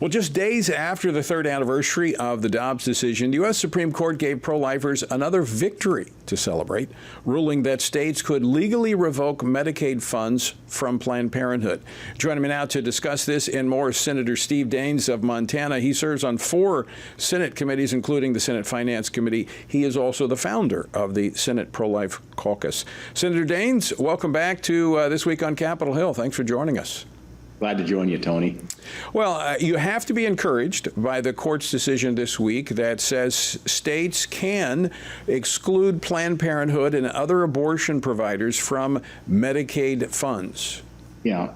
Well, just days after the third anniversary of the Dobbs decision, the U.S. Supreme Court gave pro-lifers another victory to celebrate, ruling that states could legally revoke Medicaid funds from Planned Parenthood. Joining me now to discuss this and more is Senator Steve Daines of Montana. He serves on 4 Senate committees, including the Senate Finance Committee. He is also the founder of the Senate Pro-Life Caucus. Senator Daines, welcome back to This Week on Capitol Hill. Thanks for joining us. Glad to join you, Tony. Well, you have to be encouraged by the court's decision this week that says states can exclude Planned Parenthood and other abortion providers from Medicaid funds. Yeah.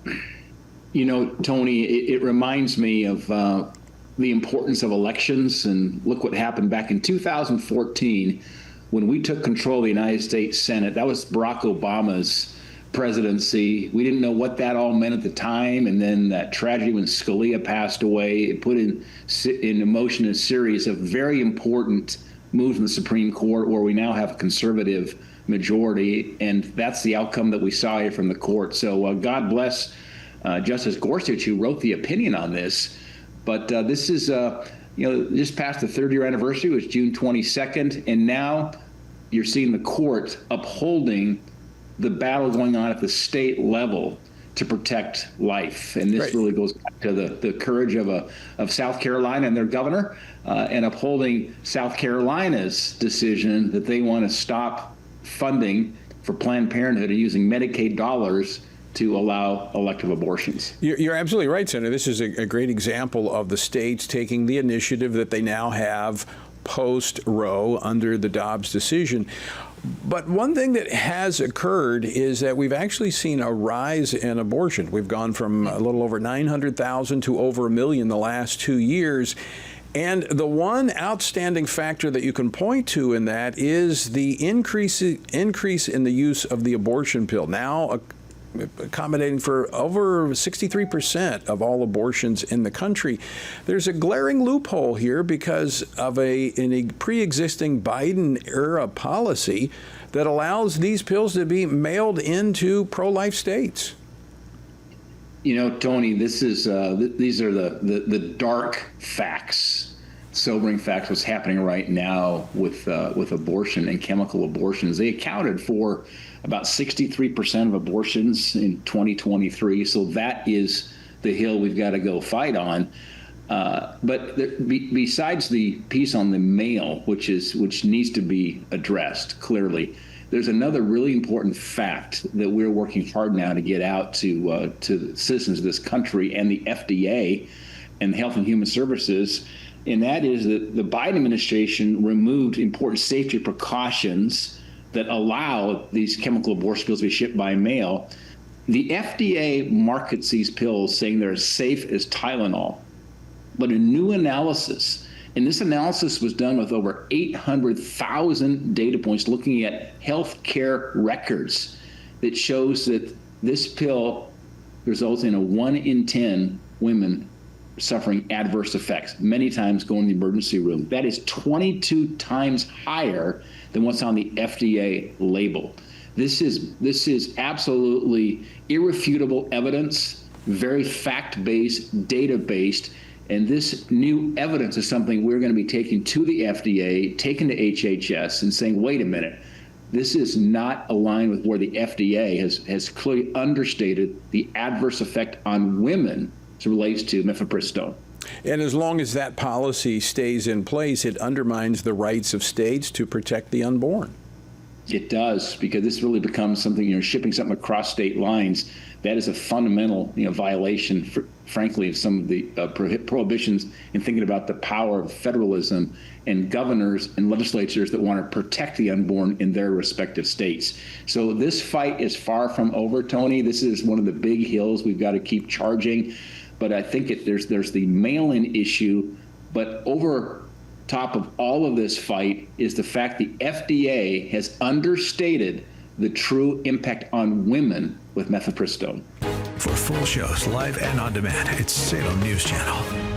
You know, Tony, it reminds me of the importance of elections. And look what happened back in 2014 when we took control of the United States Senate. That was Barack Obama's presidency. We didn't know what that all meant at the time, and then that tragedy when Scalia passed away, it put in motion a series of very important moves in the Supreme Court where we now have a conservative majority, and that's the outcome that we saw here from the court. So God bless Justice Gorsuch, who wrote the opinion on this. But this is, just past the 3rd-year anniversary. It was June 22nd, and now you're seeing the court upholding the battle going on at the state level to protect life. And this really goes back to the courage of South Carolina and their governor and upholding South Carolina's decision that they want to stop funding for Planned Parenthood and using Medicaid dollars to allow elective abortions. You're absolutely right, Senator. This is a great example of the states taking the initiative that they now have post-Roe under the Dobbs decision. But one thing that has occurred is that we've actually seen a rise in abortion. We've gone from a little over 900,000 to over 1 million the last 2 years. And the one outstanding factor that you can point to in that is the increase in the use of the abortion pill, now accommodating for over 63% of all abortions in the country. There's a glaring loophole here because of a pre-existing Biden-era policy that allows these pills to be mailed into pro-life states. You know, Tony, these are the dark facts, sobering facts. What's happening right now with abortion and chemical abortions? They accounted for about 63% of abortions in 2023. So that is the hill we've got to go fight on. But besides the piece on the mail, which needs to be addressed clearly, there's another really important fact that we're working hard now to get out to the citizens of this country and the FDA and Health and Human Services. And that is that the Biden administration removed important safety precautions that allow these chemical abortion pills to be shipped by mail. The FDA markets these pills saying they're as safe as Tylenol. But a new analysis, and this analysis was done with over 800,000 data points looking at healthcare records, that shows that this pill results in a 1 in 10 women suffering adverse effects, many times going to the emergency room. That is 22 times higher than what's on the FDA label. This is absolutely irrefutable evidence, very fact-based, data-based, and this new evidence is something we're going to be taking to the FDA, taking to HHS, and saying, wait a minute, this is not aligned with where the FDA has clearly understated the adverse effect on women as it relates to mifepristone. And as long as that policy stays in place, it undermines the rights of states to protect the unborn. It does, because this really becomes something, shipping something across state lines. That is a fundamental, violation, frankly, of some of the prohibitions in thinking about the power of federalism and governors and legislatures that want to protect the unborn in their respective states. So this fight is far from over, Tony. This is one of the big hills we've got to keep charging. But I think there's the mail-in issue, but over top of all of this fight is the fact the FDA has understated the true impact on women with mifepristone. For full shows, live and on demand, it's Salem News Channel.